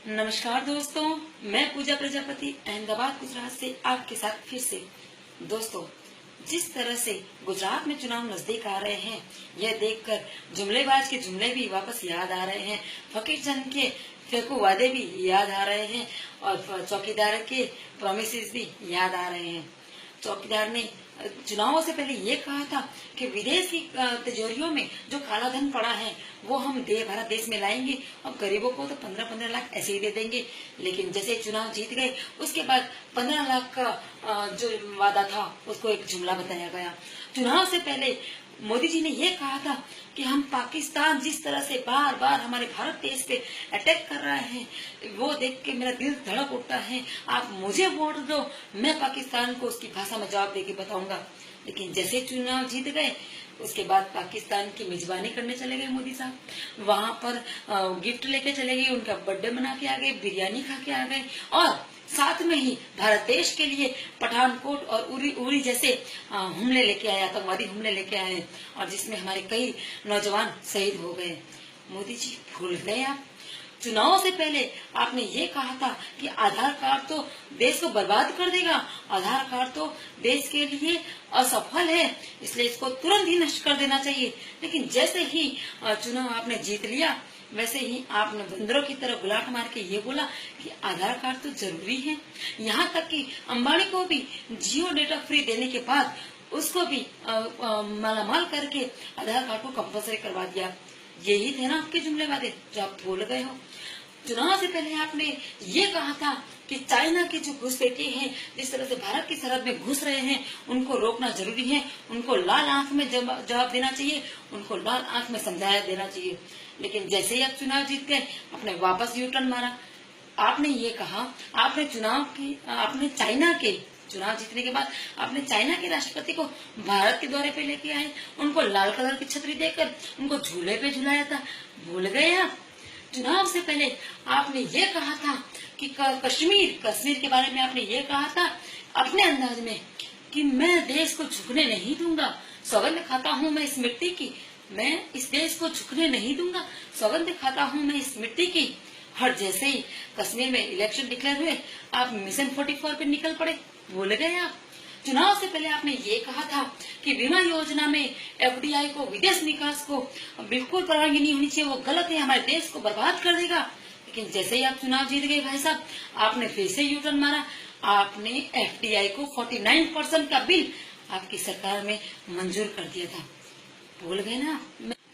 नमस्कार दोस्तों, मैं पूजा प्रजापति अहमदाबाद गुजरात से आपके साथ फिर से। दोस्तों, जिस तरह से गुजरात में चुनाव नजदीक आ रहे हैं, यह देखकर जुमलेबाज के जुमले भी वापस याद आ रहे हैं, फकीर चंद के फेंकू वादे भी याद आ रहे हैं और चौकीदार के प्रॉमिसेस भी याद आ रहे हैं। चौकीदार ने चुनावों से पहले ये कहा था कि विदेश की तिजोरियों में जो काला धन पड़ा है वो हम भारत देश में लाएंगे और गरीबों को तो 15-15 लाख ऐसे ही दे देंगे। लेकिन जैसे चुनाव जीत गए उसके बाद 15 लाख का जो वादा था उसको एक जुमला बताया गया। चुनाव से पहले मोदी जी ने ये कहा था कि हम पाकिस्तान जिस तरह से बार बार हमारे भारत देश पे अटैक कर रहा है वो देख के मेरा दिल धड़क उठता है। आप मुझे वोट दो, मैं पाकिस्तान को उसकी भाषा में जवाब देके बताऊंगा। लेकिन जैसे चुनाव जीत गए उसके बाद पाकिस्तान की मेजबानी करने चले गए मोदी साहब। वहां पर गिफ्ट लेके चले गए, उनका बर्थडे मना के आ गए, बिरयानी खा के आ गए और साथ में ही भारत देश के लिए पठानकोट और उरी जैसे हमले लेके आए, आतंकवादी हमले लेके आए और जिसमें हमारे कई नौजवान शहीद हो गए। मोदी जी भूल गए आप? चुनाव से पहले आपने ये कहा था कि आधार कार्ड तो देश को बर्बाद कर देगा, आधार कार्ड तो देश के लिए असफल है, इसलिए इसको तुरंत ही नष्ट कर देना चाहिए। लेकिन जैसे ही चुनाव आपने जीत लिया वैसे ही आपने बंदरों की तरह गुलाट मार के ये बोला कि आधार कार्ड तो जरूरी है। यहाँ तक कि अंबानी को भी जियो डेटा फ्री देने के बाद उसको भी मालामाल करके आधार कार्ड को कंपलसरी करवा दिया। यही थे ना आपके जुमले वादे जो आप भूल गए हो। चुनाव से पहले आपने ये कहा था कि चाइना के जो घुसपैठिए हैं, जिस तरह से भारत की सरहद में घुस रहे हैं, उनको रोकना जरूरी है, उनको लाल आंख में जवाब देना चाहिए, उनको लाल आंख में समझाया देना चाहिए। लेकिन जैसे ही आप चुनाव जीत गए आपने वापस यू टर्न मारा। आपने ये कहा, आपने चाइना के चुनाव जीतने के बाद आपने चाइना के राष्ट्रपति को भारत के दौरे पे लेके आए, उनको लाल कलर की छतरी देकर उनको झूले पे झुलाया था। भूल गए आप? चुनाव से पहले आपने ये कहा था कि कश्मीर के बारे में आपने ये कहा था अपने अंदाज में कि मैं देश को झुकने नहीं दूंगा, सौगंध खाता हूँ मैं इस मिट्टी की, मैं इस देश को झुकने नहीं दूंगा, सौगंध खाता हूँ मैं इस मिट्टी की। हर जैसे ही कश्मीर में इलेक्शन डिक्लेयर हुए आप मिशन 44 पे निकल पड़े। भूल गए आप? चुनाव से पहले आपने ये कहा था कि बीमा योजना में एफडीआई को, विदेश निकास को बिल्कुल परवानगी नहीं होनी चाहिए, वो गलत है, हमारे देश को बर्बाद कर देगा। लेकिन जैसे ही आप चुनाव जीत गए भाई साहब, आपने फिर से यू टर्न मारा। आपने एफडीआई को 49% का बिल आपकी सरकार में मंजूर कर दिया था। भूल गए ना?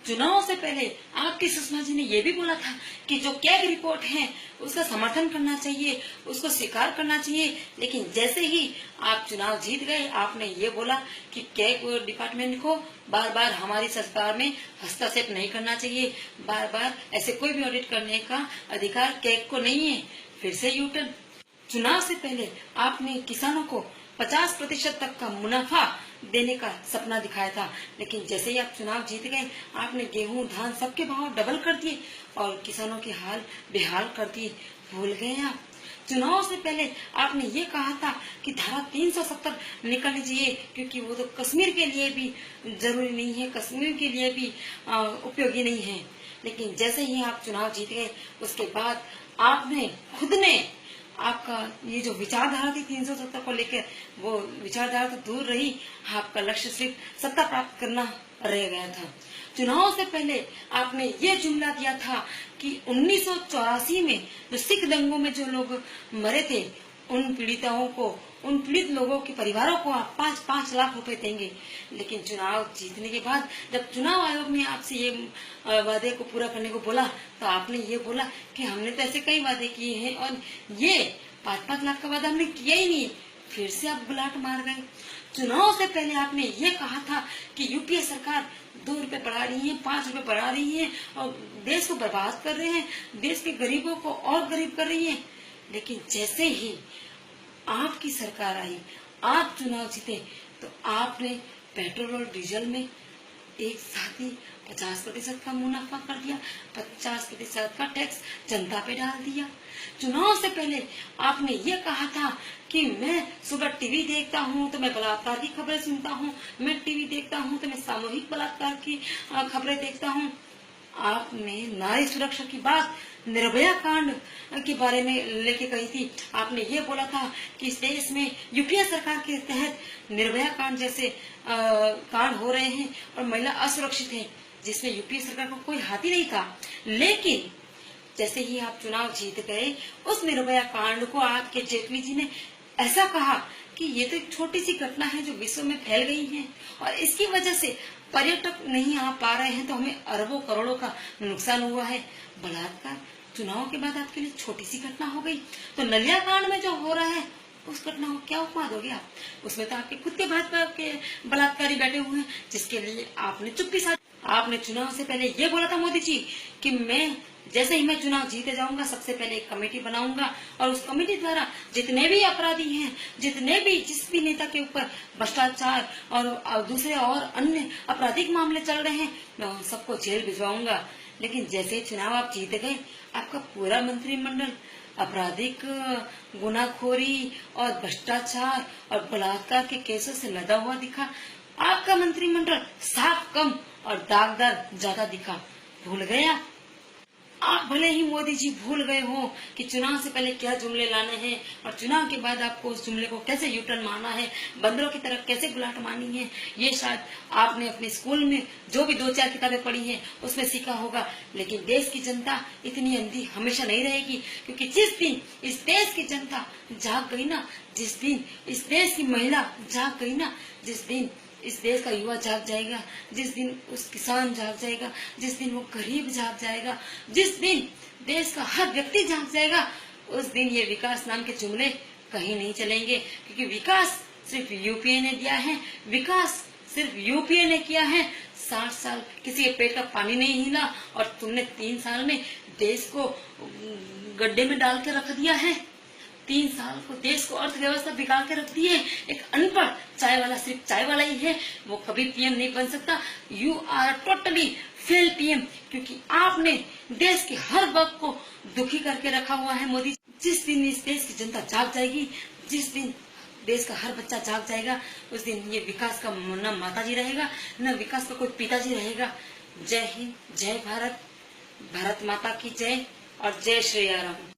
चुनाव से पहले आपकी सुषमा जी ने यह भी बोला था कि जो कैग रिपोर्ट है उसका समर्थन करना चाहिए, उसको स्वीकार करना चाहिए। लेकिन जैसे ही आप चुनाव जीत गए आपने ये बोला कि कैग डिपार्टमेंट को बार बार हमारी सरकार में हस्तक्षेप नहीं करना चाहिए, बार बार ऐसे कोई भी ऑडिट करने का अधिकार कैग को नहीं है। फिर से यू टर्न। चुनाव से पहले आपने किसानों को 50% तक का मुनाफा देने का सपना दिखाया था, लेकिन जैसे ही आप चुनाव जीत गए आपने गेहूं धान सबके भाव डबल कर दिए और किसानों की हाल बेहाल कर दिए। भूल गए आप? चुनाव से पहले आपने ये कहा था कि धारा 370 निकलनी चाहिए क्योंकि वो तो कश्मीर के लिए भी जरूरी नहीं है, कश्मीर के लिए भी उपयोगी नहीं है। लेकिन जैसे ही आप चुनाव जीत गए उसके बाद आपने खुद ने आपका ये जो विचारधारा थी 370 को लेकर, वो विचारधारा तो दूर रही, आपका लक्ष्य सिर्फ सत्ता प्राप्त करना रह गया था। चुनाव से पहले आपने ये जुमला दिया था कि 1984 में जो सिख दंगों में जो लोग मरे थे उन पीड़ित लोगों के परिवारों को आप 5-5 लाख रुपए देंगे। लेकिन चुनाव जीतने के बाद जब चुनाव आयोग ने आपसे ये वादे को पूरा करने को बोला तो आपने ये बोला कि हमने तो ऐसे कई वादे किए हैं और ये 5-5 लाख का वादा हमने किया ही नहीं। फिर से आप गुलाट मार गए। चुनाव से पहले आपने ये कहा था कि यूपीए सरकार 2 रुपए बढ़ा रही है, 5 रुपए बढ़ा रही है और देश को बर्बाद कर रहे हैं, देश के गरीबों को और गरीब कर रही है। लेकिन जैसे ही आपकी सरकार आई, आप चुनाव जीते तो आपने पेट्रोल और डीजल में एक साथ ही 50% का मुनाफा कर दिया, 50% का टैक्स जनता पे डाल दिया। चुनाव से पहले आपने ये कहा था कि मैं सुबह टीवी देखता हूँ तो मैं बलात्कार की खबरें सुनता हूँ, मैं टीवी देखता हूँ तो मैं सामूहिक बलात्कार की खबरें देखता हूँ। आपने नारी सुरक्षा की बात निर्भया कांड के बारे में लेके कही थी। आपने ये बोला था कि इस देश में यूपीए सरकार के तहत निर्भया कांड जैसे कांड हो रहे हैं और महिला असुरक्षित है, जिसमें यूपीए सरकार को कोई हाथ ही नहीं था। लेकिन जैसे ही आप चुनाव जीत गए, उस निर्भया कांड को आपके जेटली जी ने ऐसा कहा कि ये तो एक छोटी सी घटना है जो विश्व में फैल गई है और इसकी वजह से पर्यटक नहीं आ पा रहे हैं, तो हमें अरबों करोड़ों का नुकसान हुआ है। बलात्कार चुनाव के बाद आपके लिए छोटी सी घटना हो गई, तो नलिया कांड में जो हो रहा है उस घटना को क्या उपमा दोगे आप? उसमें तो आपके खुद के भाजपा के बलात्कारी बैठे हुए हैं, जिसके लिए आपने चुप्पी साधी। आपने चुनाव से पहले ये बोला था मोदी जी कि मैं जैसे ही मैं चुनाव जीते जाऊंगा सबसे पहले एक कमेटी बनाऊंगा और उस कमेटी द्वारा जितने भी अपराधी हैं, जितने भी जिस भी नेता के ऊपर भ्रष्टाचार और दूसरे और अन्य आपराधिक मामले चल रहे हैं, मैं उन सबको जेल भिजवाऊंगा। लेकिन जैसे ही चुनाव आप जीत गए, आपका पूरा मंत्रिमंडल आपराधिक गुनाखोरी और भ्रष्टाचार और बलात्कार के केसों से लदा हुआ दिखा। आपका मंत्रिमंडल साफ कम और दागदार ज्यादा दिखा। भूल गया आप? भले ही मोदी जी भूल गए हो कि चुनाव से पहले क्या जुमले लाने हैं और चुनाव के बाद आपको उस जुमले को कैसे यूटर्न मारना है, बंदरों की तरफ कैसे गुलाट मारनी है, ये शायद आपने अपने स्कूल में जो भी 2-4 किताबें पढ़ी हैं उसमें सीखा होगा। लेकिन देश की जनता इतनी अंधी हमेशा नहीं रहेगी, क्योंकि जिस दिन इस देश की जनता जाग गई ना, जिस दिन इस देश की महिला जाग गई ना, जिस दिन इस देश का युवा जाग जाएगा, जिस दिन उस किसान जाग जाएगा, जिस दिन वो गरीब जाग जाएगा, जिस दिन देश का हर व्यक्ति जाग जाएगा, उस दिन ये विकास नाम के जुमले कहीं नहीं चलेंगे। क्योंकि विकास सिर्फ यूपीए ने दिया है, विकास सिर्फ यूपीए ने किया है। 60 साल किसी के पेट का पानी नहीं हिला और तुमने 3 साल में देश को गड्ढे में डाल के रख दिया है। 3 साल को देश को अर्थव्यवस्था बिगाड़ के रख दी है। एक अनपढ़ चाय वाला सिर्फ चाय वाला ही है, वो कभी पीएम नहीं बन सकता। You are totally fail PM, क्योंकि आपने देश के हर वर्ग को दुखी करके रखा हुआ है। मोदी, जिस दिन इस देश की जनता जाग जाएगी, जिस दिन देश का हर बच्चा जाग जाएगा, उस दिन ये विकास का न माताजी रहेगा, न विकास का कोई पिताजी रहेगा। जय हिंद, जय भारत, भारत माता की जय और जय श्री राम।